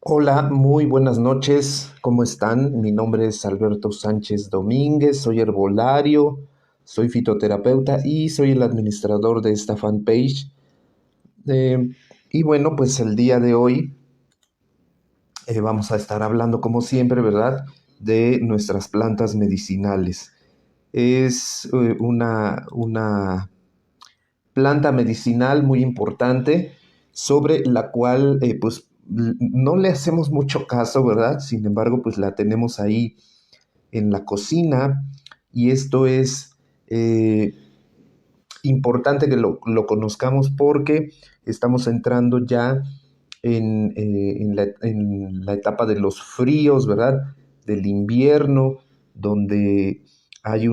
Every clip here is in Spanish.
Hola, muy buenas noches. ¿Cómo están? Mi nombre es Alberto Sánchez Domínguez, soy herbolario, soy fitoterapeuta y soy el administrador de esta fanpage. Eh, y bueno, pues el día de hoy vamos a estar hablando, como siempre, ¿verdad? De nuestras plantas medicinales. Es una planta medicinal muy importante sobre la cual pues no le hacemos mucho caso, ¿verdad? Sin embargo, pues la tenemos ahí en la cocina y esto es importante que lo conozcamos porque estamos entrando ya en la etapa de los fríos, ¿verdad? Del invierno, donde hay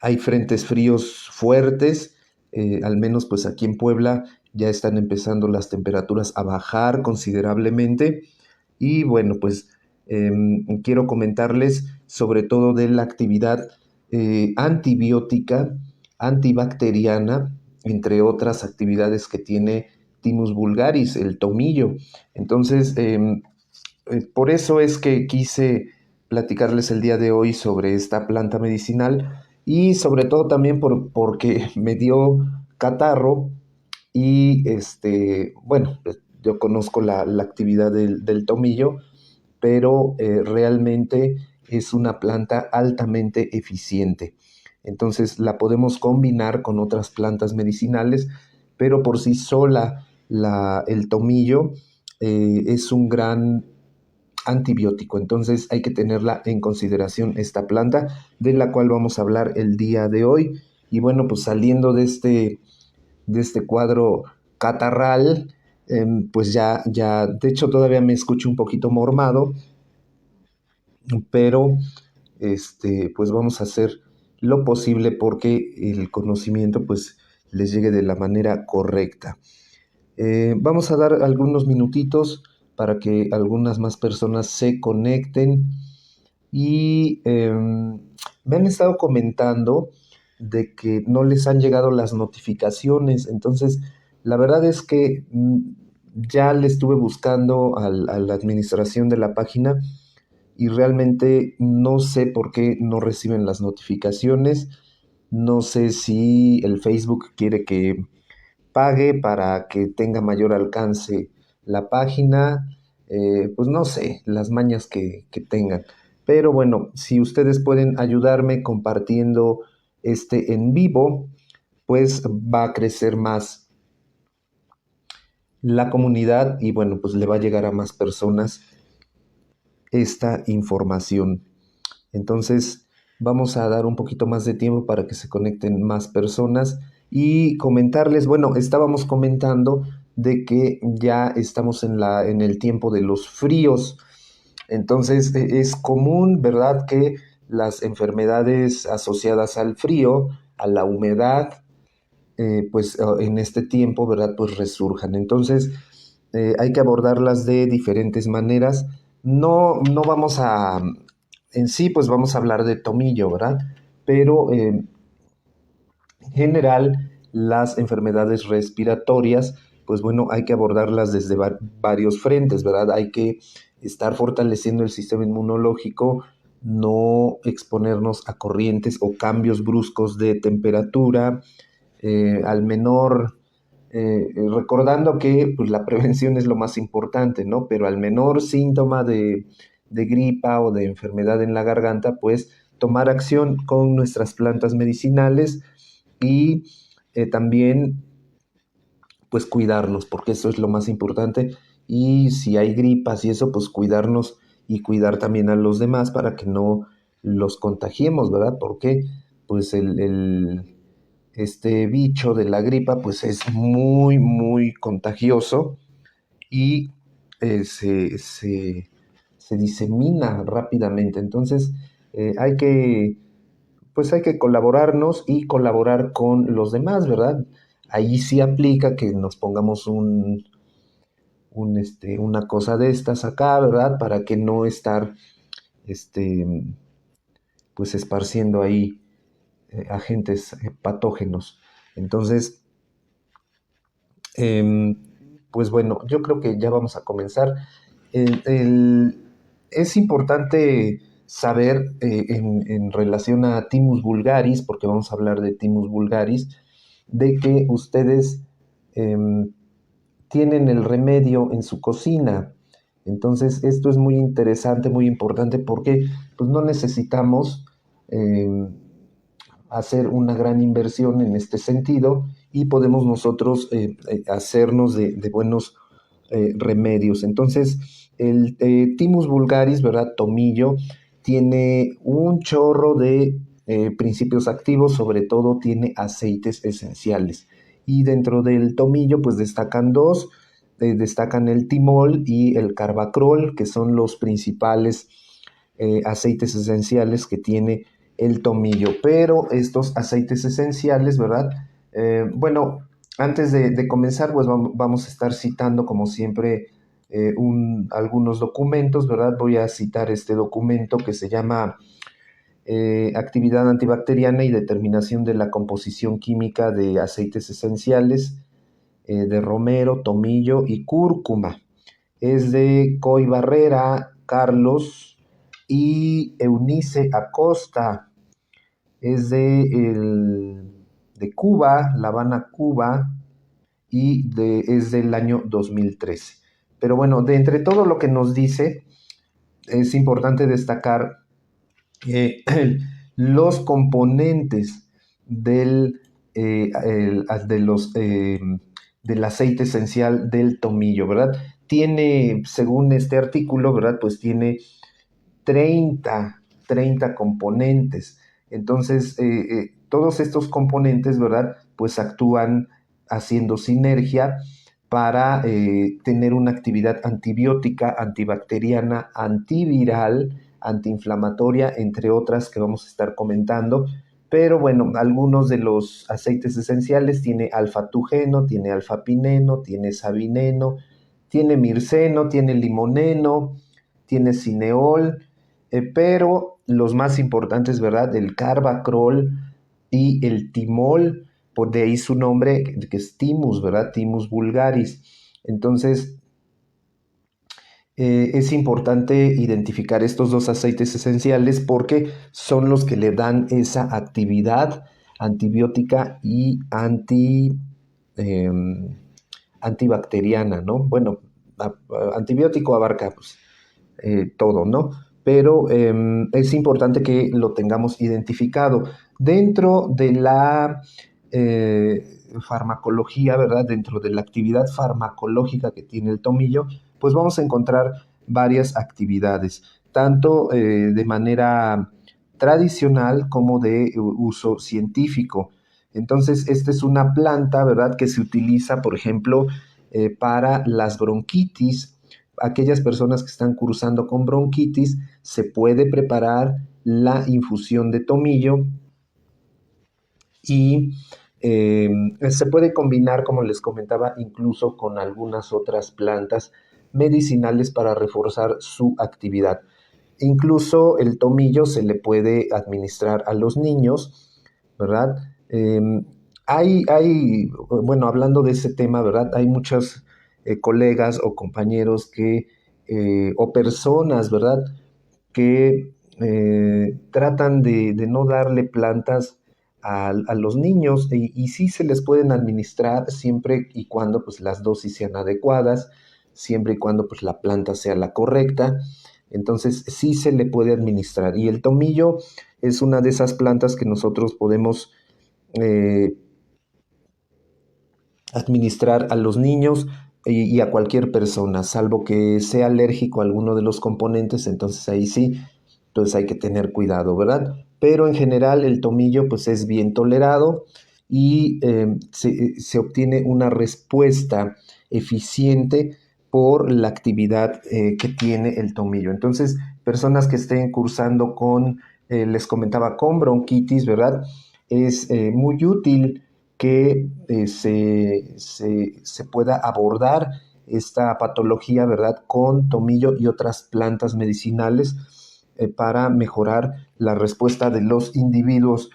hay frentes fríos fuertes, al menos pues aquí en Puebla ya están empezando las temperaturas a bajar considerablemente y bueno pues quiero comentarles sobre todo de la actividad antibiótica, antibacteriana, entre otras actividades que tiene Thymus vulgaris, el tomillo. Entonces, por eso es que quise platicarles el día de hoy sobre esta planta medicinal y sobre todo también porque me dio catarro y bueno, pues, yo conozco la actividad del tomillo, pero realmente es una planta altamente eficiente. Entonces la podemos combinar con otras plantas medicinales, pero por sí sola el tomillo es un gran antibiótico. Entonces hay que tenerla en consideración esta planta de la cual vamos a hablar el día de hoy. Y bueno, pues saliendo de este cuadro catarral, pues de hecho todavía me escucho un poquito mormado, pero pues vamos a hacer lo posible porque el conocimiento pues les llegue de la manera correcta. Vamos a dar algunos minutitos para que algunas más personas se conecten y me han estado comentando de que no les han llegado las notificaciones. Entonces, la verdad es que ya le estuve buscando a la administración de la página y realmente no sé por qué no reciben las notificaciones. No sé si el Facebook quiere que pague para que tenga mayor alcance la página, pues no sé, las mañas que tengan. Pero bueno, si ustedes pueden ayudarme compartiendo este en vivo, pues va a crecer más la comunidad y bueno, pues le va a llegar a más personas esta información. Entonces, vamos a dar un poquito más de tiempo para que se conecten más personas y comentarles, bueno, estábamos comentando de que ya estamos en el tiempo de los fríos. Entonces, es común, ¿verdad?, que las enfermedades asociadas al frío, a la humedad, pues en este tiempo, ¿verdad?, pues resurjan. Entonces, hay que abordarlas de diferentes maneras. No vamos en sí, pues vamos a hablar de tomillo, ¿verdad? Pero en general, las enfermedades respiratorias, pues bueno, hay que abordarlas desde varios frentes, ¿verdad? Hay que estar fortaleciendo el sistema inmunológico, no exponernos a corrientes o cambios bruscos de temperatura, al menor, recordando que pues, la prevención es lo más importante, ¿no? Pero al menor síntoma de gripa o de enfermedad en la garganta, pues tomar acción con nuestras plantas medicinales y también pues cuidarnos, porque eso es lo más importante. Y si hay gripas y eso, pues cuidarnos y cuidar también a los demás para que no los contagiemos, ¿verdad? Porque pues este bicho de la gripa pues es muy, muy contagioso y se disemina rápidamente. Entonces hay que pues hay que colaborarnos y colaborar con los demás, ¿verdad? Ahí sí aplica que nos pongamos una cosa de estas acá, ¿verdad? Para que no estar, este, pues esparciendo ahí agentes patógenos. Entonces, pues bueno, yo creo que ya vamos a comenzar. El- el- es importante saber en relación a Thymus vulgaris, porque vamos a hablar de Thymus vulgaris, de que ustedes em, tienen el remedio en su cocina. Entonces, esto es muy interesante, muy importante, porque pues, no necesitamos hacer una gran inversión en este sentido y podemos nosotros hacernos de buenos remedios. Entonces, el Thymus vulgaris, ¿verdad? Tomillo, tiene un chorro de principios activos, sobre todo tiene aceites esenciales. Y dentro del tomillo, pues destacan dos, destacan el timol y el carbacrol, que son los principales aceites esenciales que tiene el tomillo. Pero estos aceites esenciales, ¿verdad? Bueno, antes de comenzar, pues vamos a estar citando, como siempre, algunos documentos, ¿verdad? Voy a citar este documento que se llama Actividad antibacteriana y determinación de la composición química de aceites esenciales de romero, tomillo y cúrcuma. Es de Coy Barrera, Carlos y Eunice Acosta. Es de Cuba, La Habana, Cuba, y es del año 2013. Pero bueno, de entre todo lo que nos dice, es importante destacar eh, los componentes del, de los, del aceite esencial del tomillo, ¿verdad? Tiene, según este artículo, ¿verdad? Pues tiene 30 componentes. Entonces, todos estos componentes, ¿verdad? Pues actúan haciendo sinergia para tener una actividad antibiótica, antibacteriana, antiviral, antiinflamatoria, entre otras que vamos a estar comentando. Pero bueno, algunos de los aceites esenciales tiene alfa-tugeno, tiene alfa-pineno, tiene sabineno, tiene mirceno, tiene limoneno, tiene cineol, pero los más importantes, ¿verdad? El carbacrol y el timol, por de ahí su nombre, que es Thymus, ¿verdad? Thymus vulgaris. Entonces, es importante identificar estos dos aceites esenciales porque son los que le dan esa actividad antibiótica y eh, antibacteriana, ¿no? Bueno, antibiótico abarca pues, todo, ¿no? Pero es importante que lo tengamos identificado. Dentro de la farmacología, ¿verdad? Dentro de la actividad farmacológica que tiene el tomillo, pues vamos a encontrar varias actividades, tanto de manera tradicional como de uso científico. Entonces, esta es una planta, ¿verdad?, que se utiliza, por ejemplo, para las bronquitis. Aquellas personas que están cursando con bronquitis, se puede preparar la infusión de tomillo y se puede combinar, como les comentaba, incluso con algunas otras plantas medicinales para reforzar su actividad. Incluso el tomillo se le puede administrar a los niños, ¿verdad? Bueno, hablando de ese tema, ¿verdad? Hay muchos colegas o compañeros o personas, ¿verdad? Que tratan de no darle plantas a los niños y sí se les pueden administrar siempre y cuando pues las dosis sean adecuadas, siempre y cuando pues la planta sea la correcta. Entonces sí se le puede administrar. Y el tomillo es una de esas plantas que nosotros podemos eh, administrar a los niños y a cualquier persona, salvo que sea alérgico a alguno de los componentes, entonces ahí sí, pues hay que tener cuidado, ¿verdad? Pero en general el tomillo pues es bien tolerado y se obtiene una respuesta eficiente por la actividad que tiene el tomillo. Entonces, personas que estén cursando con, les comentaba, con bronquitis, ¿verdad? Es muy útil que se pueda abordar esta patología, ¿verdad? Con tomillo y otras plantas medicinales para mejorar la respuesta de los individuos.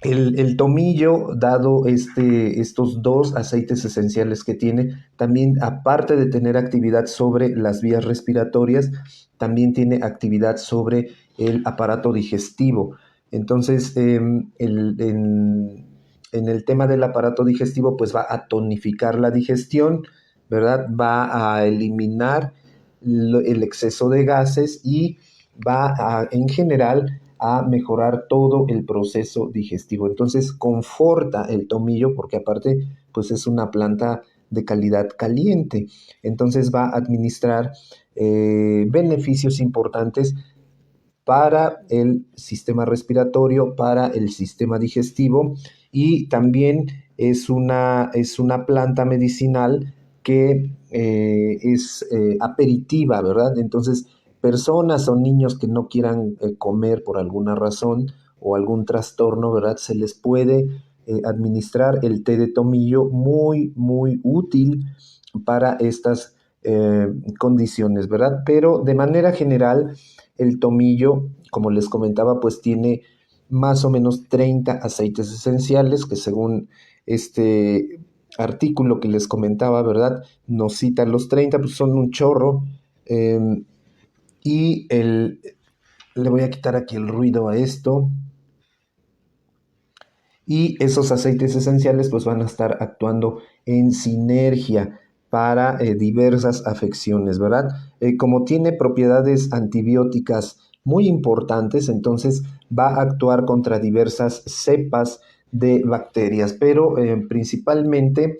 El tomillo, dado estos dos aceites esenciales que tiene, también aparte de tener actividad sobre las vías respiratorias, también tiene actividad sobre el aparato digestivo. Entonces, en el tema del aparato digestivo, pues va a tonificar la digestión, ¿verdad? Va a eliminar el exceso de gases y va a, en general, a mejorar todo el proceso digestivo. Entonces, conforta el tomillo porque aparte, pues es una planta de calidad caliente. Entonces va a administrar beneficios importantes para el sistema respiratorio, para el sistema digestivo y también es una planta medicinal que es aperitiva, ¿verdad? Entonces, personas o niños que no quieran comer por alguna razón o algún trastorno, ¿verdad? Se les puede administrar el té de tomillo muy, muy útil para estas condiciones, ¿verdad? Pero de manera general, el tomillo, como les comentaba, pues tiene más o menos 30 aceites esenciales que según este artículo que les comentaba, ¿verdad? Nos cita los 30, pues son un chorro. eh, y le voy a quitar aquí el ruido a esto. Y esos aceites esenciales pues van a estar actuando en sinergia para diversas afecciones, ¿verdad? Como tiene propiedades antibióticas muy importantes, entonces va a actuar contra diversas cepas de bacterias, pero principalmente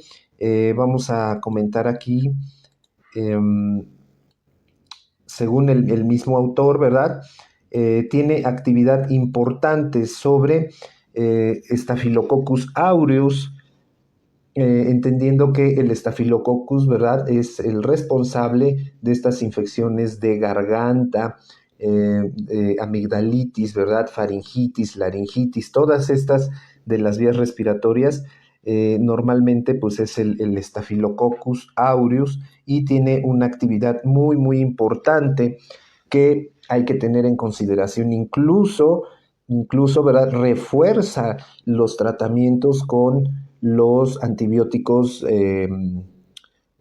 vamos a comentar aquí, eh, según el mismo autor, ¿verdad? Tiene actividad importante sobre Staphylococcus aureus, entendiendo que el Staphylococcus, ¿verdad?, es el responsable de estas infecciones de garganta, amigdalitis, ¿verdad?, faringitis, laringitis, todas estas de las vías respiratorias, normalmente pues es el Staphylococcus aureus y tiene una actividad muy, muy importante que hay que tener en consideración. Incluso, ¿verdad?, refuerza los tratamientos con los antibióticos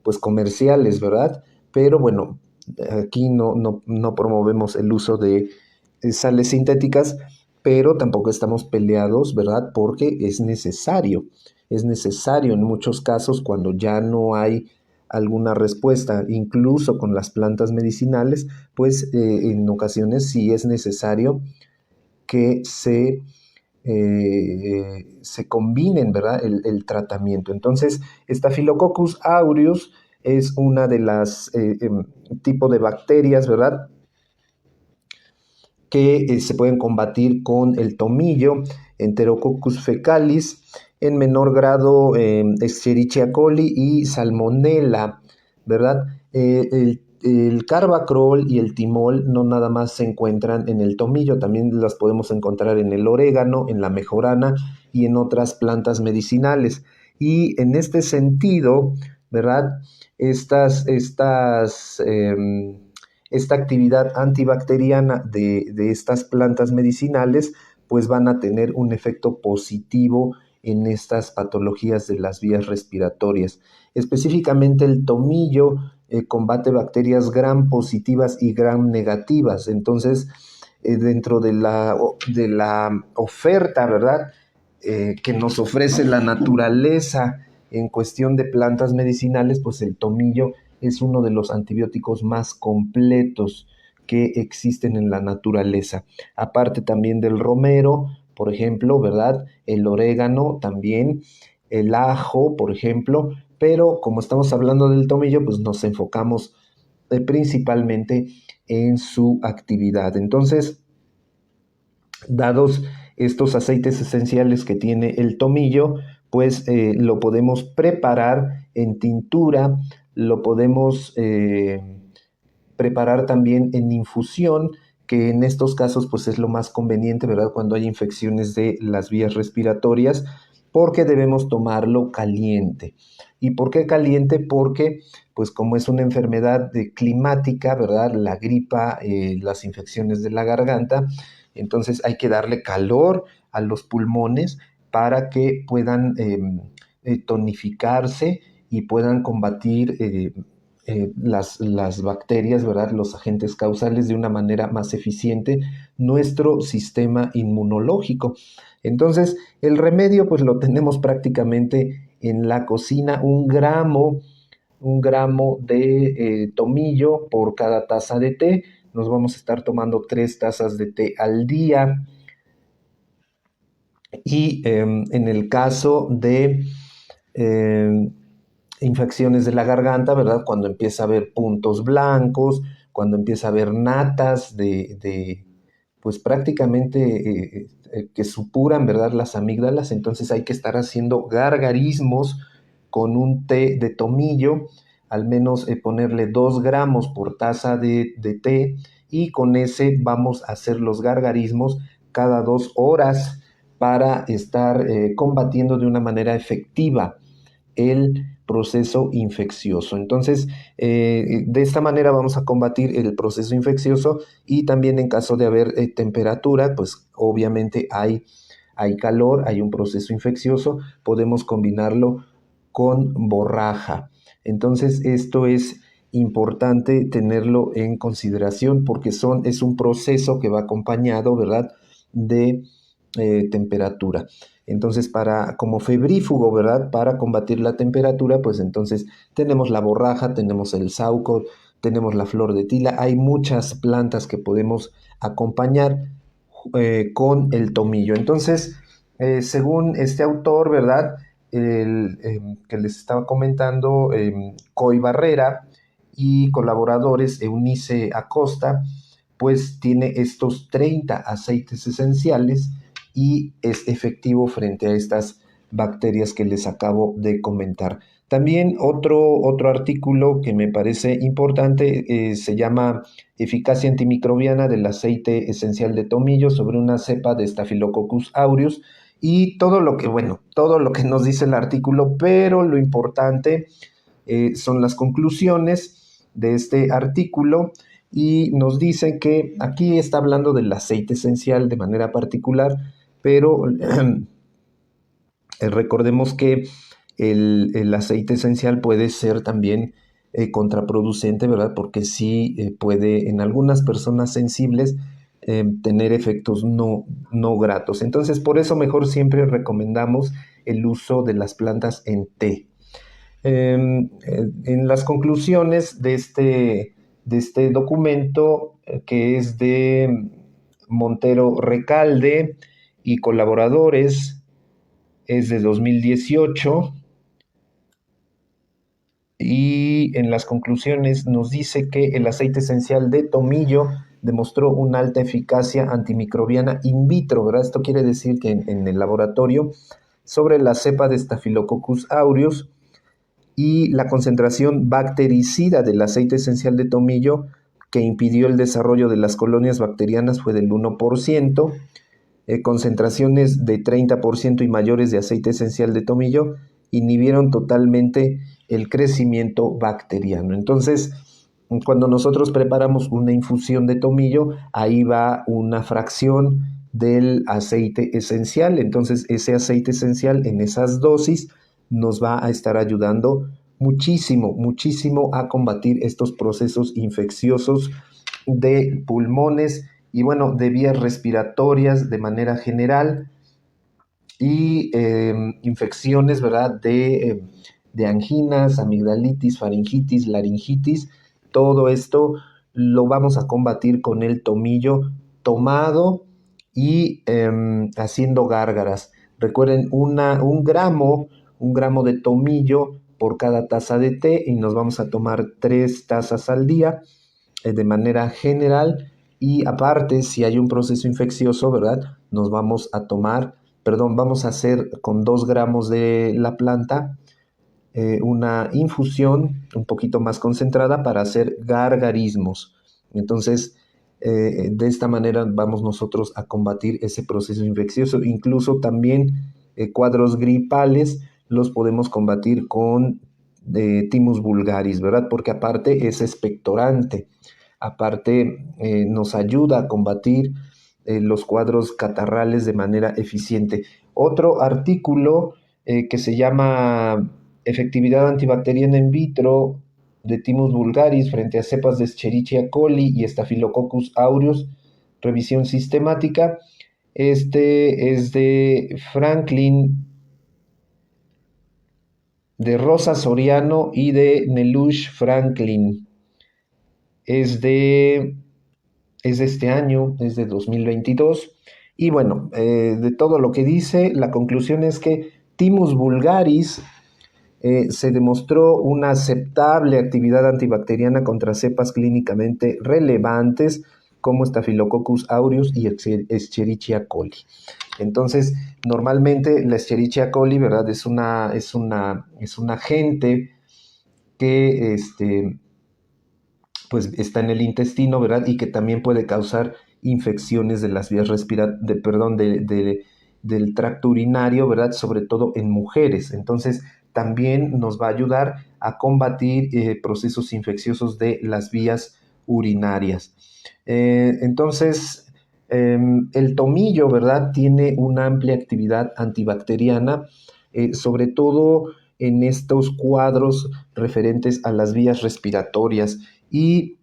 pues comerciales, ¿verdad? Pero bueno, aquí no promovemos el uso de sales sintéticas, pero tampoco estamos peleados, ¿verdad? Porque es necesario en muchos casos cuando ya no hay alguna respuesta, incluso con las plantas medicinales, pues en ocasiones sí es necesario que se combinen, ¿verdad? El tratamiento. Entonces, Staphylococcus aureus es una de las tipo de bacterias, ¿verdad?, que se pueden combatir con el tomillo, Enterococcus fecalis, en menor grado Escherichia coli y Salmonella, ¿verdad? El carbacrol y el timol no nada más se encuentran en el tomillo, también las podemos encontrar en el orégano, en la mejorana y en otras plantas medicinales. Y en este sentido, ¿verdad? Esta actividad antibacteriana de estas plantas medicinales, pues van a tener un efecto positivo en estas patologías de las vías respiratorias. Específicamente el tomillo combate bacterias gram positivas y gram negativas. Entonces, dentro de la oferta, ¿verdad?, que nos ofrece la naturaleza en cuestión de plantas medicinales, pues el tomillo es uno de los antibióticos más completos que existen en la naturaleza. Aparte también del romero, por ejemplo, ¿verdad? El orégano también, el ajo, por ejemplo, pero como estamos hablando del tomillo, pues nos enfocamos principalmente en su actividad. Entonces, dados estos aceites esenciales que tiene el tomillo, pues lo podemos preparar en tintura, lo podemos preparar también en infusión, que en estos casos pues es lo más conveniente, ¿verdad? Cuando hay infecciones de las vías respiratorias, porque debemos tomarlo caliente. ¿Y por qué caliente? Porque pues como es una enfermedad climática, ¿verdad? La gripa, las infecciones de la garganta, entonces hay que darle calor a los pulmones para que puedan tonificarse y puedan combatir las bacterias, ¿verdad? Los agentes causales de una manera más eficiente nuestro sistema inmunológico. Entonces, el remedio pues lo tenemos prácticamente en la cocina, un gramo de tomillo por cada taza de té. Nos vamos a estar tomando 3 tazas de té al día. Y en el caso de eh, infecciones de la garganta, ¿verdad? Cuando empieza a haber puntos blancos, cuando empieza a haber natas pues prácticamente que supuran, ¿verdad? Las amígdalas, entonces hay que estar haciendo gargarismos con un té de tomillo, al menos ponerle 2 gramos por taza de té, y con ese vamos a hacer los gargarismos cada 2 horas para estar combatiendo de una manera efectiva el proceso infeccioso. Entonces, de esta manera vamos a combatir el proceso infeccioso, y también en caso de haber temperatura, pues obviamente hay calor, hay un proceso infeccioso, podemos combinarlo con borraja. Entonces, esto es importante tenerlo en consideración porque es un proceso que va acompañado, ¿verdad?, de temperatura. Entonces, como febrífugo, ¿verdad? Para combatir la temperatura, pues entonces tenemos la borraja, tenemos el sauco, tenemos la flor de tila. Hay muchas plantas que podemos acompañar con el tomillo. Entonces, según este autor, ¿verdad? Que les estaba comentando, Coy Barrera y colaboradores, Eunice Acosta, pues tiene estos 30 aceites esenciales y es efectivo frente a estas bacterias que les acabo de comentar. También otro artículo que me parece importante se llama Eficacia antimicrobiana del aceite esencial de tomillo sobre una cepa de Staphylococcus aureus, y todo lo que nos dice el artículo, pero lo importante son las conclusiones de este artículo, y nos dice que aquí está hablando del aceite esencial de manera particular, pero recordemos que el aceite esencial puede ser también contraproducente, ¿verdad? Porque sí puede en algunas personas sensibles tener efectos no gratos. Entonces, por eso mejor siempre recomendamos el uso de las plantas en té. En las conclusiones de este documento, que es de Montero Recalde y colaboradores, es de 2018, y en las conclusiones nos dice que el aceite esencial de tomillo demostró una alta eficacia antimicrobiana in vitro, ¿verdad? Esto quiere decir que en el laboratorio, sobre la cepa de Staphylococcus aureus, y la concentración bactericida del aceite esencial de tomillo que impidió el desarrollo de las colonias bacterianas fue del 1%. Concentraciones de 30% y mayores de aceite esencial de tomillo inhibieron totalmente el crecimiento bacteriano. Entonces, cuando nosotros preparamos una infusión de tomillo, ahí va una fracción del aceite esencial. Entonces, ese aceite esencial en esas dosis nos va a estar ayudando muchísimo, muchísimo a combatir estos procesos infecciosos de pulmones y bueno, de vías respiratorias de manera general, y infecciones, ¿verdad? De anginas, amigdalitis, faringitis, laringitis. Todo esto lo vamos a combatir con el tomillo tomado y haciendo gárgaras. Recuerden, un gramo de tomillo por cada taza de té, y nos vamos a tomar 3 tazas al día de manera general. Y aparte, si hay un proceso infeccioso, ¿verdad? Vamos a hacer con 2 gramos de la planta una infusión un poquito más concentrada para hacer gargarismos. Entonces, de esta manera vamos nosotros a combatir ese proceso infeccioso. Incluso también cuadros gripales los podemos combatir con Thymus vulgaris, ¿verdad? Porque aparte es expectorante, aparte nos ayuda a combatir los cuadros catarrales de manera eficiente. Otro artículo que se llama Efectividad antibacteriana in vitro de Thymus vulgaris frente a cepas de Escherichia coli y Staphylococcus aureus, revisión sistemática. Este es de Franklin, de Rosa Soriano y de Nelush Franklin. Es de este año, es de 2022. Y bueno, de todo lo que dice, la conclusión es que Thymus vulgaris se demostró una aceptable actividad antibacteriana contra cepas clínicamente relevantes como Staphylococcus aureus y Escherichia coli. Entonces, normalmente la Escherichia coli, ¿verdad? Es un agente que pues está en el intestino, ¿verdad? Y que también puede causar infecciones de las vías del tracto urinario, ¿verdad? Sobre todo en mujeres. Entonces, también nos va a ayudar a combatir procesos infecciosos de las vías urinarias. Entonces, el tomillo, ¿verdad? Tiene una amplia actividad antibacteriana, sobre todo en estos cuadros referentes a las vías respiratorias, y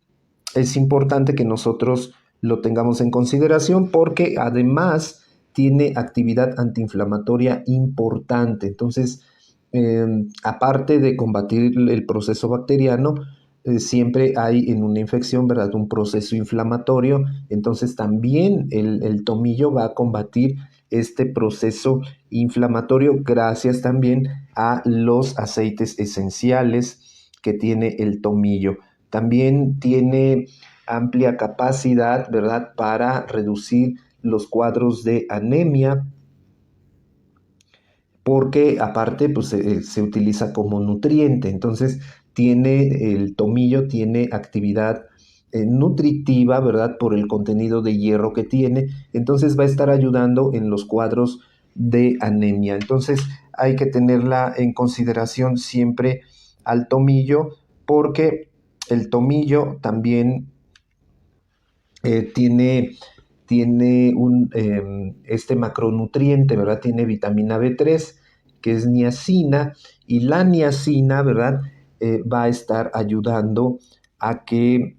es importante que nosotros lo tengamos en consideración porque además tiene actividad antiinflamatoria importante. Entonces, aparte de combatir el proceso bacteriano, siempre hay en una infección, ¿verdad?, un proceso inflamatorio. Entonces también el tomillo va a combatir este proceso inflamatorio gracias también a los aceites esenciales que tiene el tomillo. También tiene amplia capacidad, ¿verdad?, para reducir los cuadros de anemia, porque aparte pues, se utiliza como nutriente. Entonces el tomillo tiene actividad nutritiva, ¿verdad?, por el contenido de hierro que tiene. Entonces va a estar ayudando en los cuadros de anemia. Entonces hay que tenerla en consideración siempre al tomillo, porque el tomillo también tiene este macronutriente, ¿verdad? Tiene vitamina B3, que es niacina, y la niacina, ¿verdad? Va a estar ayudando a que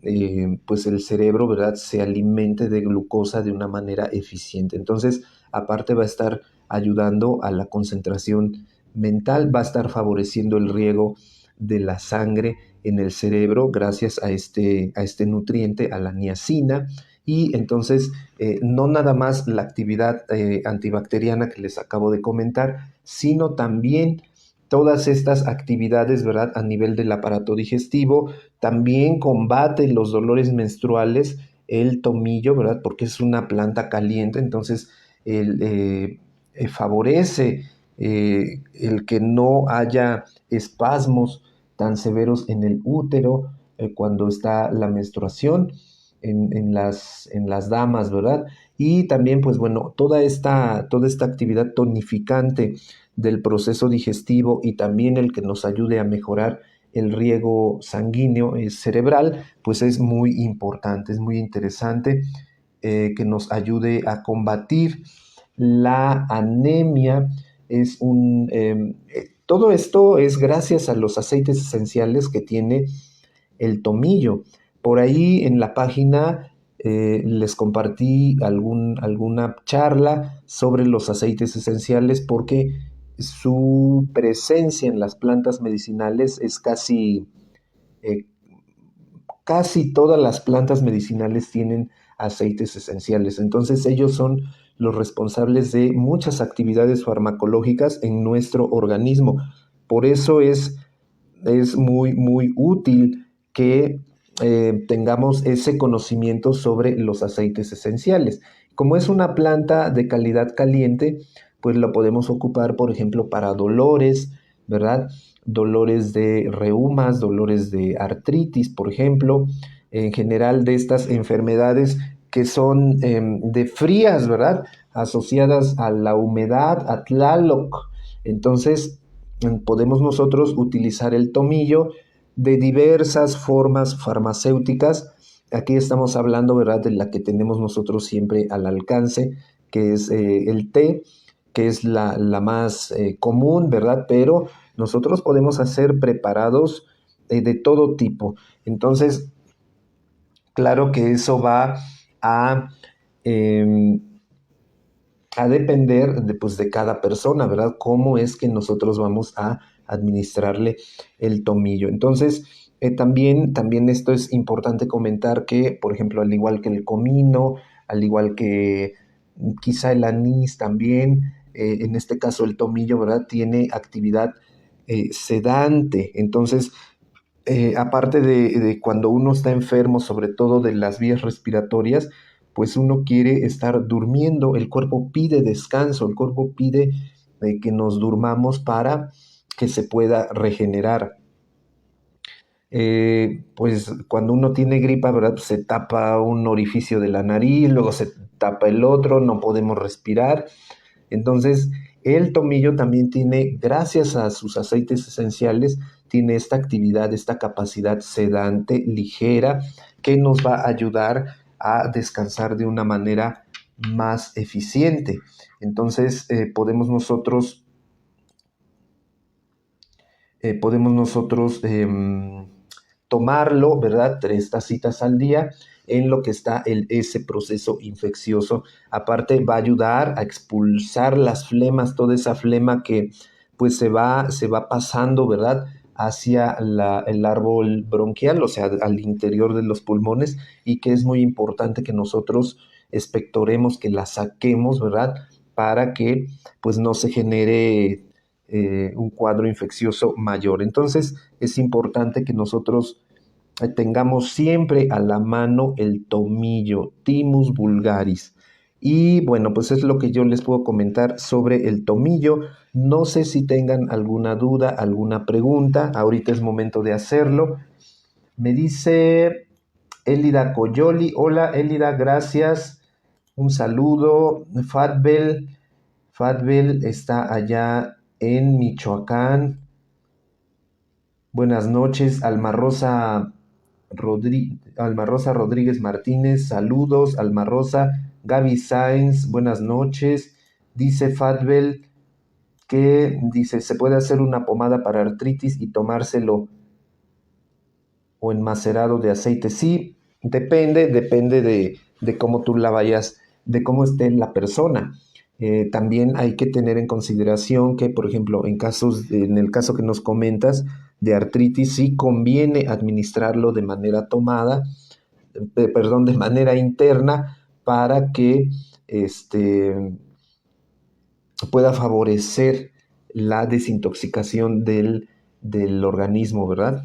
pues el cerebro, ¿verdad?, se alimente de glucosa de una manera eficiente. Entonces, aparte va a estar ayudando a la concentración mental, va a estar favoreciendo el riego de la sangre en el cerebro gracias a este nutriente, a la niacina. Y entonces no nada más la actividad antibacteriana que les acabo de comentar, sino también todas estas actividades, ¿verdad?, a nivel del aparato digestivo. También combate los dolores menstruales el tomillo, ¿verdad?, porque es una planta caliente. Entonces favorece el que no haya espasmos tan severos en el útero cuando está la menstruación en las damas, ¿verdad? Y también, pues bueno, toda esta actividad tonificante del proceso digestivo, y también el que nos ayude a mejorar el riego sanguíneo cerebral, pues es muy importante, es muy interesante que nos ayude a combatir la anemia. Todo esto es gracias a los aceites esenciales que tiene el tomillo. Por ahí en la página les compartí alguna charla sobre los aceites esenciales, porque su presencia en las plantas medicinales es eh, casi todas las plantas medicinales tienen aceites esenciales. Entonces ellos son los responsables de muchas actividades farmacológicas en nuestro organismo. Por eso es muy, muy útil que tengamos ese conocimiento sobre los aceites esenciales. Como es una planta de calidad caliente, pues la podemos ocupar, por ejemplo, para dolores, ¿verdad? Dolores de reumas, dolores de artritis, por ejemplo, en general de estas enfermedades que son de frías, ¿verdad?, asociadas a la humedad, a Tlaloc. Entonces, podemos nosotros utilizar el tomillo de diversas formas farmacéuticas Aquí estamos hablando, ¿verdad?, de la que tenemos nosotros siempre al alcance, que es el té, que es la más común, ¿verdad? Pero nosotros podemos hacer preparados de todo tipo. Entonces, claro que eso va a, em, a depender de, pues, de cada persona, ¿verdad? Cómo es que nosotros vamos a administrarle el tomillo. Entonces, también esto es importante comentar que, por ejemplo, al igual que el comino, al igual que quizá el anís también, en este caso el tomillo, ¿verdad? Tiene actividad sedante. Entonces, aparte de cuando uno está enfermo, sobre todo de las vías respiratorias, pues uno quiere estar durmiendo, el cuerpo pide descanso, el cuerpo pide que nos durmamos para que se pueda regenerar. Pues cuando uno tiene gripa, ¿verdad? Pues se tapa un orificio de la nariz, luego se tapa el otro, no podemos respirar. Entonces, el tomillo también tiene, gracias a sus aceites esenciales, tiene esta actividad, esta capacidad sedante, ligera, que nos va a ayudar a descansar de una manera más eficiente. Entonces, podemos nosotros tomarlo, ¿verdad? 3 tacitas al día en lo que está ese proceso infeccioso. Aparte, va a ayudar a expulsar las flemas, toda esa flema que pues se va pasando, ¿verdad? Hacia el árbol bronquial, o sea, al interior de los pulmones, y que es muy importante que nosotros expectoremos, que la saquemos, ¿verdad? Para que pues no se genere un cuadro infeccioso mayor. Entonces es importante que nosotros tengamos siempre a la mano el tomillo, Thymus vulgaris. Y bueno, pues es lo que yo les puedo comentar sobre el tomillo. No sé si tengan alguna duda, alguna pregunta. Ahorita es momento de hacerlo. Me dice Elida Coyoli. Hola Elida, gracias. Un saludo. Fatbel está allá en Michoacán. Buenas noches, Alma Rosa Rodríguez Martínez. Saludos, Alma Rosa. Gaby Sáenz, buenas noches. Dice Fatbel que dice, se puede hacer una pomada para artritis y tomárselo o enmacerado de aceite. Sí, depende de cómo tú la vayas, de cómo esté la persona. También hay que tener en consideración que, por ejemplo, en el caso que nos comentas de artritis, sí conviene administrarlo de manera tomada, perdón, de manera interna, para que pueda favorecer la desintoxicación del organismo, ¿verdad?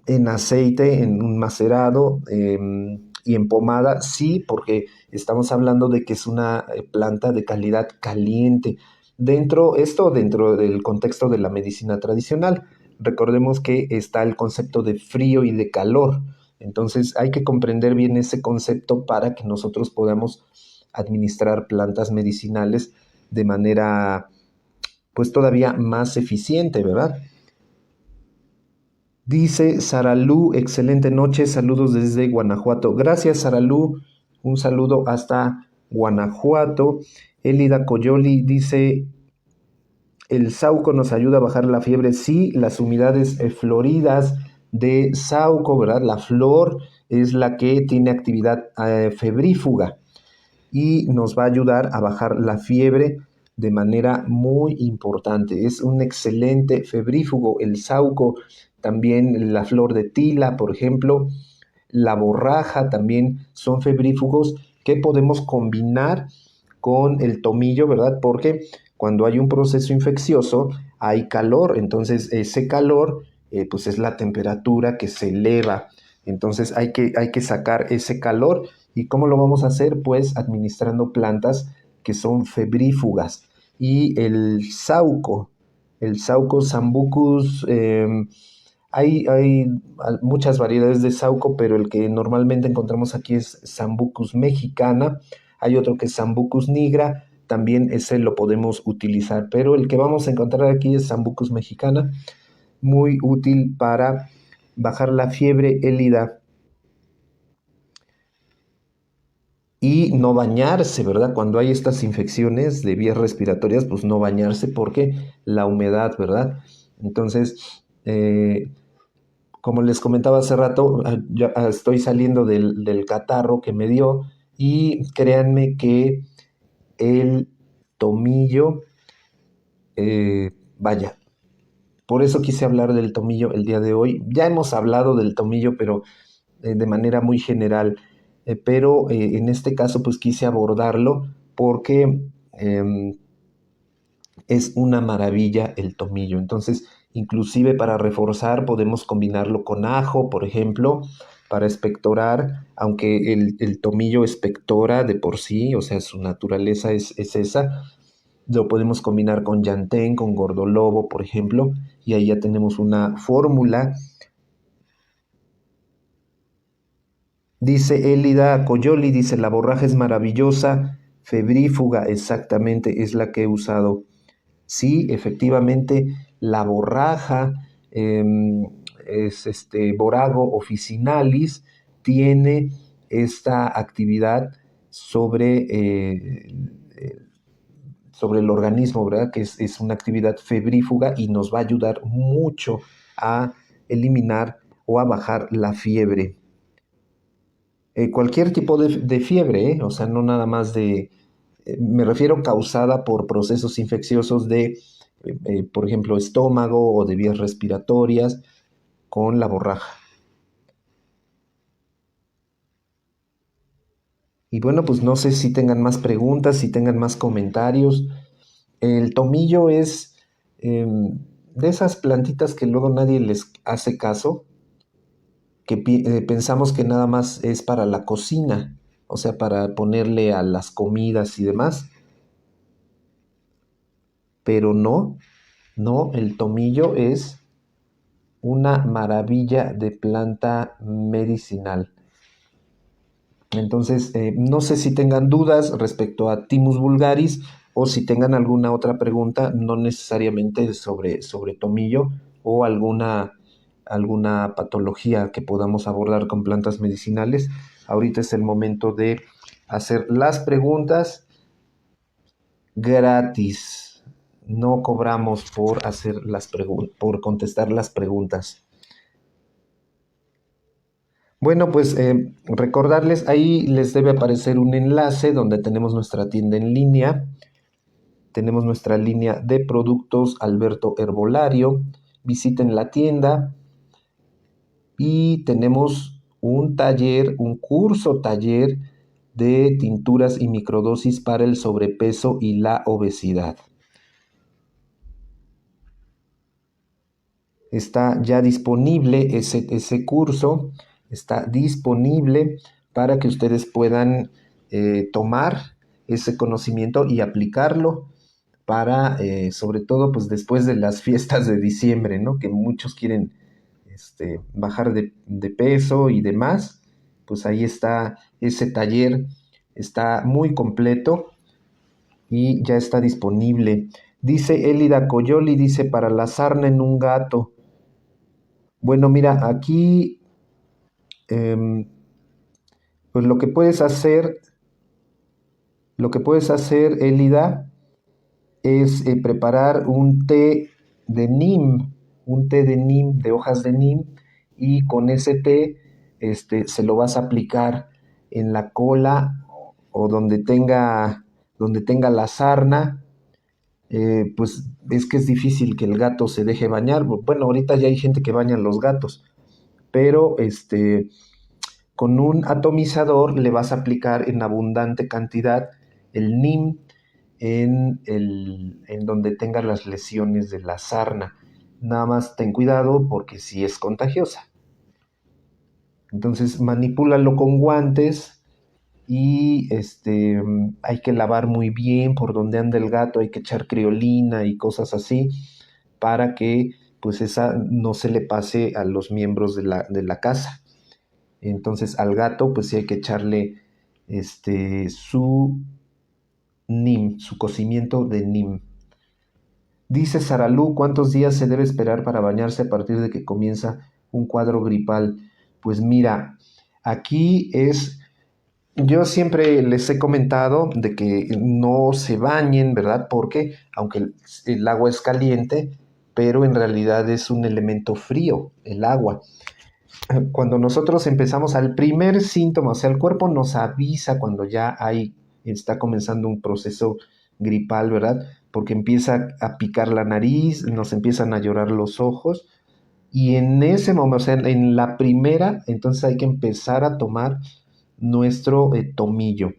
En aceite, en un macerado y en pomada, sí, porque estamos hablando de que es una planta de calidad caliente. Dentro del contexto de la medicina tradicional, recordemos que está el concepto de frío y de calor. Entonces hay que comprender bien ese concepto para que nosotros podamos administrar plantas medicinales de manera, pues todavía más eficiente, ¿verdad? Dice Saralú, excelente noche, saludos desde Guanajuato. Gracias, Saralú, un saludo hasta Guanajuato. Elida Coyoli dice, el sauco nos ayuda a bajar la fiebre. Sí, las humedades floridas de sauco, ¿verdad? La flor es la que tiene actividad febrífuga y nos va a ayudar a bajar la fiebre de manera muy importante. Es un excelente febrífugo, el sauco, también la flor de tila, por ejemplo, la borraja también son febrífugos que podemos combinar con el tomillo, ¿verdad? Porque cuando hay un proceso infeccioso hay calor, entonces ese calor pues es la temperatura que se eleva. Entonces hay que sacar ese calor. ¿Y cómo lo vamos a hacer? Pues administrando plantas que son febrífugas. Y el sauco Sambucus, hay muchas variedades de sauco, pero el que normalmente encontramos aquí es Sambucus mexicana. Hay otro que es Sambucus nigra, también ese lo podemos utilizar, pero el que vamos a encontrar aquí es Sambucus mexicana. muy útil para bajar la fiebre, Elida. Y no bañarse, ¿verdad? Cuando hay estas infecciones de vías respiratorias, pues no bañarse porque la humedad, ¿verdad? Entonces, como les comentaba hace rato, ya estoy saliendo del catarro que me dio y créanme que el tomillo, vaya, por eso quise hablar del tomillo el día de hoy. Ya hemos hablado del tomillo, pero de manera muy general, pero en este caso pues quise abordarlo porque es una maravilla el tomillo. Entonces, inclusive para reforzar podemos combinarlo con ajo, por ejemplo, para expectorar, aunque el tomillo expectora de por sí, o sea, su naturaleza es esa. Lo podemos combinar con llantén, con gordolobo, por ejemplo, y ahí ya tenemos una fórmula. Dice Elida Coyoli, dice, la borraja es maravillosa, febrífuga, exactamente, es la que he usado. Sí, efectivamente, la borraja es Borago officinalis, tiene esta actividad sobre, sobre el organismo, ¿verdad? Que es una actividad febrífuga y nos va a ayudar mucho a eliminar o a bajar la fiebre. Cualquier tipo de fiebre, ¿eh? O sea, no nada más de, me refiero causada por procesos infecciosos de, por ejemplo, estómago o de vías respiratorias con la borraja. Y bueno, pues no sé si tengan más preguntas, si tengan más comentarios. El tomillo es de esas plantitas que luego nadie les hace caso, que pensamos que nada más es para la cocina, o sea, para ponerle a las comidas y demás, pero no, no, el tomillo es una maravilla de planta medicinal. Entonces, no sé si tengan dudas respecto a Thymus vulgaris o si tengan alguna otra pregunta, no necesariamente sobre tomillo o alguna patología que podamos abordar con plantas medicinales. Ahorita es el momento de hacer las preguntas gratis. No cobramos por hacer por contestar las preguntas. Bueno, pues recordarles, ahí les debe aparecer un enlace donde tenemos nuestra tienda en línea, tenemos nuestra línea de productos Alberto Herbolario, visiten la tienda y tenemos un taller, un curso taller de tinturas y microdosis para el sobrepeso y la obesidad. Está ya disponible ese curso, está disponible para que ustedes puedan tomar ese conocimiento y aplicarlo para, sobre todo, pues después de las fiestas de diciembre, ¿no? Que muchos quieren bajar de peso y demás, pues ahí está ese taller, está muy completo y ya está disponible. Dice Elida Coyoli, dice, para la sarna en un gato. Bueno, mira, aquí, em, pues lo que puedes hacer, Elida, es preparar un té de neem, de hojas de neem, y con ese té, se lo vas a aplicar en la cola o donde tenga la sarna. Pues es que es difícil que el gato se deje bañar. Bueno, ahorita ya hay gente que baña a los gatos, pero con un atomizador le vas a aplicar en abundante cantidad el NIM en donde tenga las lesiones de la sarna. Nada más ten cuidado porque sí es contagiosa. Entonces manipúlalo con guantes y hay que lavar muy bien por donde anda el gato, hay que echar criolina y cosas así para que pues esa no se le pase a los miembros de la casa. Entonces al gato pues sí hay que echarle su NIM, su cocimiento de NIM. Dice Saralú, ¿cuántos días se debe esperar para bañarse a partir de que comienza un cuadro gripal? Pues mira, aquí es, yo siempre les he comentado de que no se bañen, ¿verdad? Porque aunque el agua es caliente, pero en realidad es un elemento frío, el agua. Cuando nosotros empezamos al primer síntoma, o sea, el cuerpo nos avisa cuando ya está comenzando un proceso gripal, ¿verdad? Porque empieza a picar la nariz, nos empiezan a llorar los ojos, y en ese momento, o sea, en la primera, entonces hay que empezar a tomar nuestro tomillo.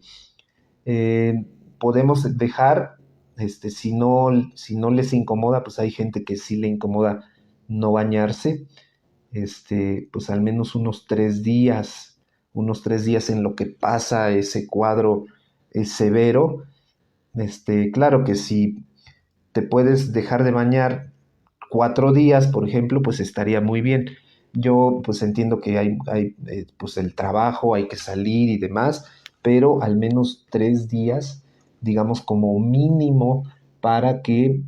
Eh, Podemos dejar, si no les incomoda, pues hay gente que sí le incomoda no bañarse, pues al menos unos 3 días en lo que pasa ese cuadro severo. Claro que si te puedes dejar de bañar 4 días, por ejemplo, pues estaría muy bien. Yo pues entiendo que hay pues el trabajo, hay que salir y demás, pero al menos 3 días, digamos como mínimo, para que,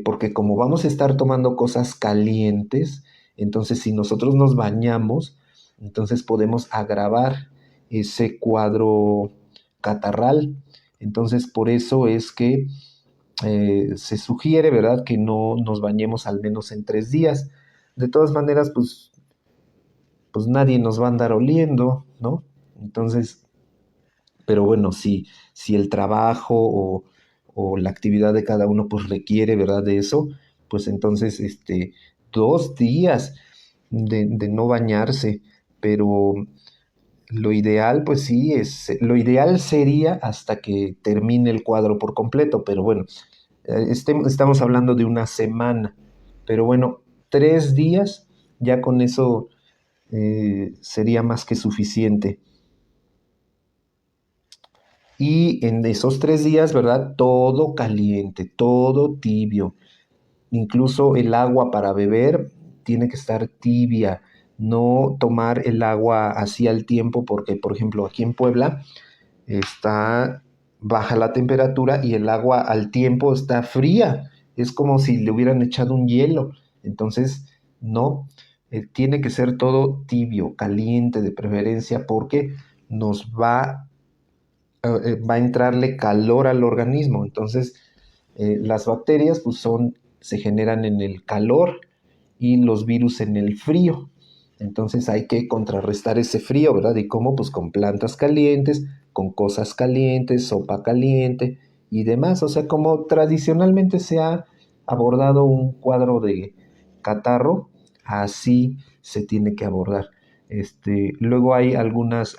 porque como vamos a estar tomando cosas calientes, entonces si nosotros nos bañamos, entonces podemos agravar ese cuadro catarral. Entonces por eso es que se sugiere, ¿verdad?, que no nos bañemos al menos en 3 días. De todas maneras, pues nadie nos va a andar oliendo, ¿no? Entonces, pero bueno, si el trabajo o la actividad de cada uno pues requiere, ¿verdad?, de eso, pues entonces, 2 días de no bañarse, pero lo ideal sería hasta que termine el cuadro por completo, pero bueno, estamos hablando de una semana, pero bueno, 3 días, ya con eso sería más que suficiente. Y en esos 3 días, ¿verdad? Todo caliente, todo tibio. Incluso el agua para beber tiene que estar tibia. No tomar el agua así al tiempo, porque, por ejemplo, aquí en Puebla está baja la temperatura y el agua al tiempo está fría. Es como si le hubieran echado un hielo. Entonces, no, tiene que ser todo tibio, caliente de preferencia, porque nos va a entrarle calor al organismo. Entonces, las bacterias pues se generan en el calor y los virus en el frío. Entonces hay que contrarrestar ese frío, ¿verdad? ¿Y cómo? Pues con plantas calientes, con cosas calientes, sopa caliente y demás. O sea, como tradicionalmente se ha abordado un cuadro de catarro, así se tiene que abordar. Luego hay algunos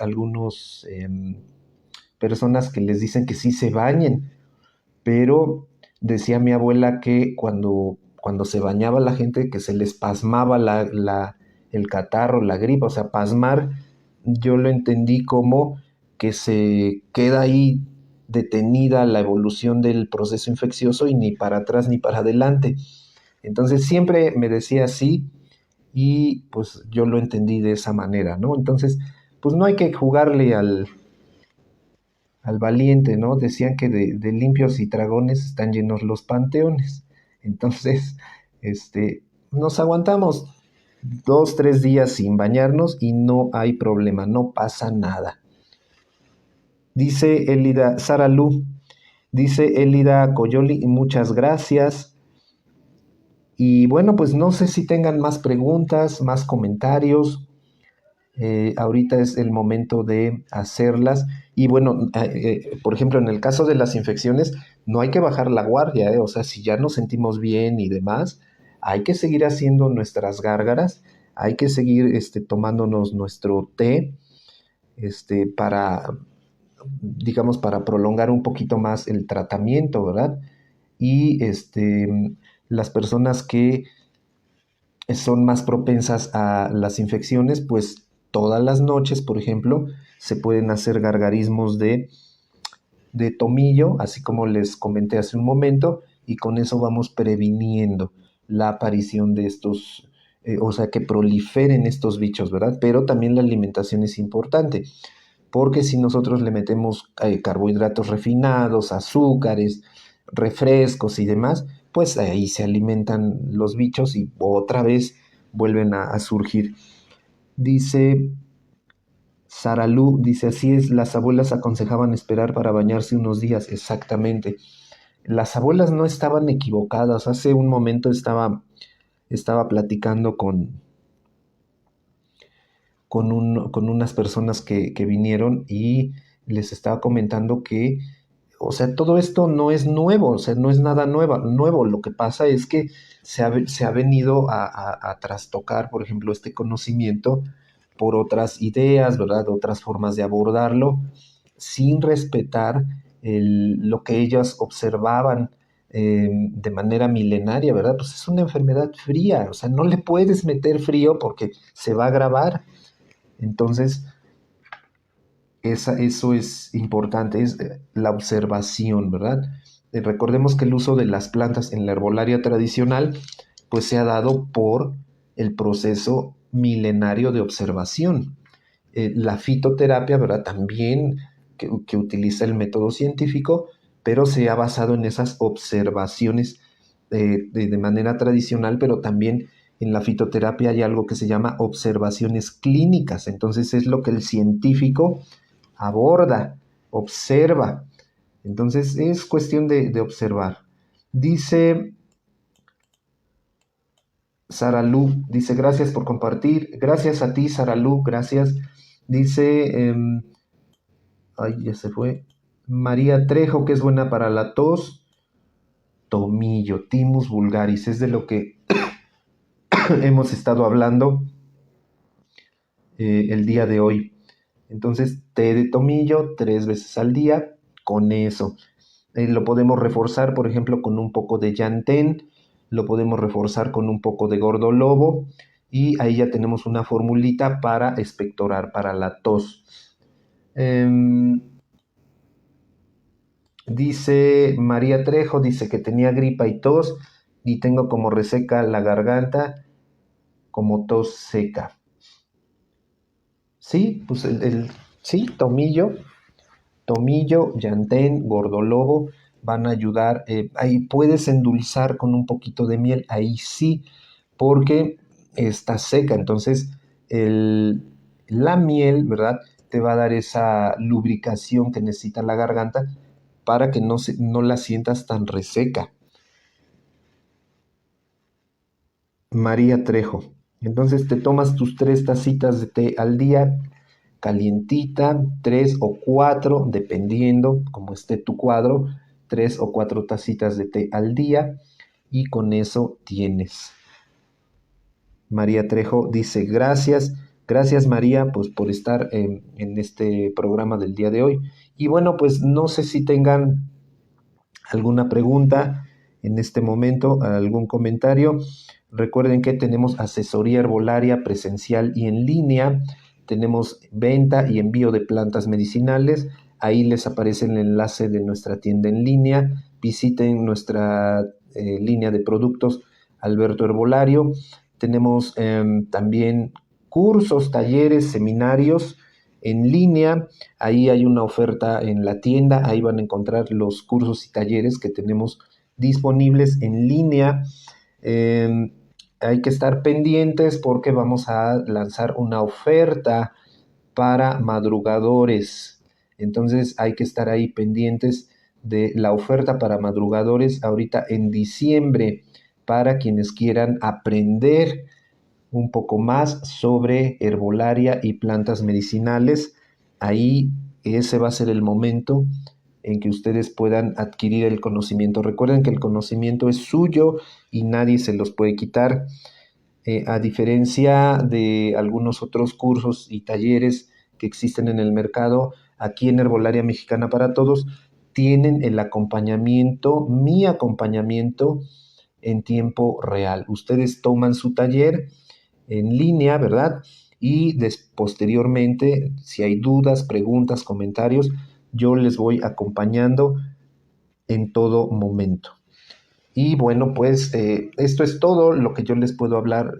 personas que les dicen que sí se bañen, pero decía mi abuela que cuando se bañaba la gente que se les pasmaba el catarro, la gripa, o sea, pasmar, yo lo entendí como que se queda ahí detenida la evolución del proceso infeccioso y ni para atrás ni para adelante. Entonces siempre me decía así y pues yo lo entendí de esa manera, ¿no? Entonces, pues no hay que jugarle al valiente, ¿no? Decían que de limpios y dragones están llenos los panteones. Entonces, nos aguantamos 2, 3 días sin bañarnos y no hay problema, no pasa nada. Dice Elida, Sara Lu, dice Elida Coyoli, muchas gracias. Y bueno, pues no sé si tengan más preguntas, más comentarios. Ahorita es el momento de hacerlas. Y bueno, por ejemplo, en el caso de las infecciones, no hay que bajar la guardia, ¿eh? O sea, si ya nos sentimos bien y demás, hay que seguir haciendo nuestras gárgaras, hay que seguir tomándonos nuestro té, para, digamos, para prolongar un poquito más el tratamiento, ¿verdad? Y las personas que son más propensas a las infecciones, pues todas las noches, por ejemplo, se pueden hacer gargarismos de tomillo, así como les comenté hace un momento, y con eso vamos previniendo la aparición de estos, o sea, que proliferen estos bichos, ¿verdad? Pero también la alimentación es importante, porque si nosotros le metemos carbohidratos refinados, azúcares, refrescos y demás, pues ahí se alimentan los bichos y otra vez vuelven a surgir. Dice Saralú, dice, así es, las abuelas aconsejaban esperar para bañarse unos días, exactamente. Las abuelas no estaban equivocadas. Hace un momento estaba platicando con unas personas que vinieron y les estaba comentando que, o sea, todo esto no es nuevo, o sea, no es nada nuevo. Lo que pasa es que se ha venido a trastocar, por ejemplo, este conocimiento por otras ideas, ¿verdad? Otras formas de abordarlo, sin respetar lo que ellas observaban de manera milenaria, ¿verdad? Pues es una enfermedad fría, o sea, no le puedes meter frío porque se va a agravar. Entonces, eso es importante, es la observación, ¿verdad? Recordemos que el uso de las plantas en la herbolaria tradicional, pues se ha dado por el proceso milenario de observación. La fitoterapia, ¿verdad? También que utiliza el método científico, pero se ha basado en esas observaciones de manera tradicional, pero también en la fitoterapia hay algo que se llama observaciones clínicas. Entonces es lo que el científico aborda, observa. Entonces es cuestión de observar. Dice Sara Lu, dice, gracias por compartir. Gracias a ti, Sara Lu, gracias. Dice, ay, ya se fue. María Trejo, que es buena para la tos. Tomillo, Thymus vulgaris, es de lo que hemos estado hablando el día de hoy. Entonces, té de tomillo 3 veces al día, con eso. Lo podemos reforzar, por ejemplo, con un poco de llantén, lo podemos reforzar con un poco de gordolobo y ahí ya tenemos una formulita para expectorar, para la tos. Dice María Trejo, dice que tenía gripa y tos y tengo como reseca la garganta, como tos seca. Sí, pues sí, tomillo, llantén, gordolobo van a ayudar. Ahí puedes endulzar con un poquito de miel, ahí sí, porque está seca. Entonces, la miel, ¿verdad? Te va a dar esa lubricación que necesita la garganta para que no la sientas tan reseca. María Trejo. Entonces te tomas tus 3 tacitas de té al día, calientita, 3 o 4, dependiendo cómo esté tu cuadro, 3 o 4 tacitas de té al día y con eso tienes. María Trejo dice, gracias María, pues por estar en este programa del día de hoy. Y bueno, pues no sé si tengan alguna pregunta en este momento, algún comentario. Recuerden que tenemos asesoría herbolaria presencial y en línea. Tenemos venta y envío de plantas medicinales. Ahí les aparece el enlace de nuestra tienda en línea. Visiten nuestra línea de productos Alberto Herbolario. Tenemos también cursos, talleres, seminarios en línea. Ahí hay una oferta en la tienda, ahí van a encontrar los cursos y talleres que tenemos disponibles en línea. Eh, Hay que estar pendientes porque vamos a lanzar una oferta para madrugadores. Entonces hay que estar ahí pendientes de la oferta para madrugadores ahorita en diciembre para quienes quieran aprender un poco más sobre herbolaria y plantas medicinales. Ahí ese va a ser el momento en que ustedes puedan adquirir el conocimiento. Recuerden que el conocimiento es suyo y nadie se los puede quitar. A diferencia de algunos otros cursos y talleres que existen en el mercado, aquí en Herbolaria Mexicana para Todos tienen el acompañamiento, mi acompañamiento en tiempo real. Ustedes toman su taller en línea, ¿verdad? Y posteriormente, si hay dudas, preguntas, comentarios, yo les voy acompañando en todo momento. Y bueno, pues esto es todo lo que yo les puedo hablar.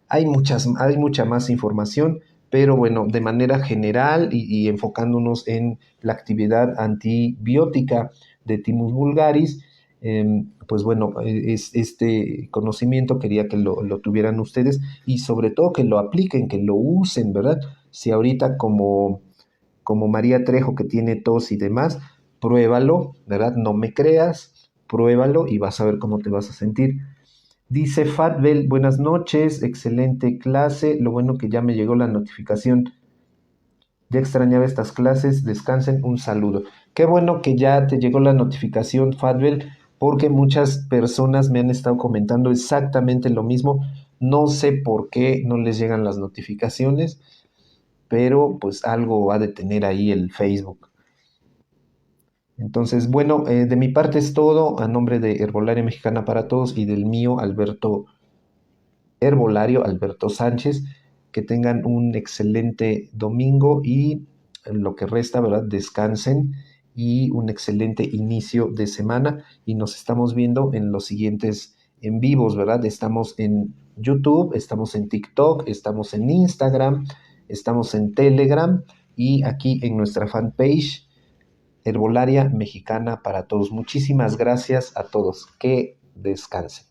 Hay mucha más información, pero bueno, de manera general y enfocándonos en la actividad antibiótica de Thymus vulgaris, Pues bueno, este conocimiento quería que lo tuvieran ustedes y sobre todo que lo apliquen, que lo usen, ¿verdad? Si ahorita como María Trejo que tiene tos y demás, pruébalo, ¿verdad? No me creas, pruébalo y vas a ver cómo te vas a sentir. Dice Fatbel, buenas noches, excelente clase, lo bueno que ya me llegó la notificación. Ya extrañaba estas clases, descansen, un saludo. Qué bueno que ya te llegó la notificación, Fadbel, porque muchas personas me han estado comentando exactamente lo mismo. No sé por qué no les llegan las notificaciones, pero pues algo ha de tener ahí el Facebook. Entonces, bueno, de mi parte es todo, a nombre de Herbolaria Mexicana para Todos y del mío, Alberto Herbolario, Alberto Sánchez. Que tengan un excelente domingo y en lo que resta, ¿verdad? Descansen y un excelente inicio de semana y nos estamos viendo en los siguientes en vivos, ¿verdad? Estamos en YouTube, estamos en TikTok, estamos en Instagram, estamos en Telegram y aquí en nuestra fanpage Herbolaria Mexicana para Todos. Muchísimas gracias a todos. Que descansen.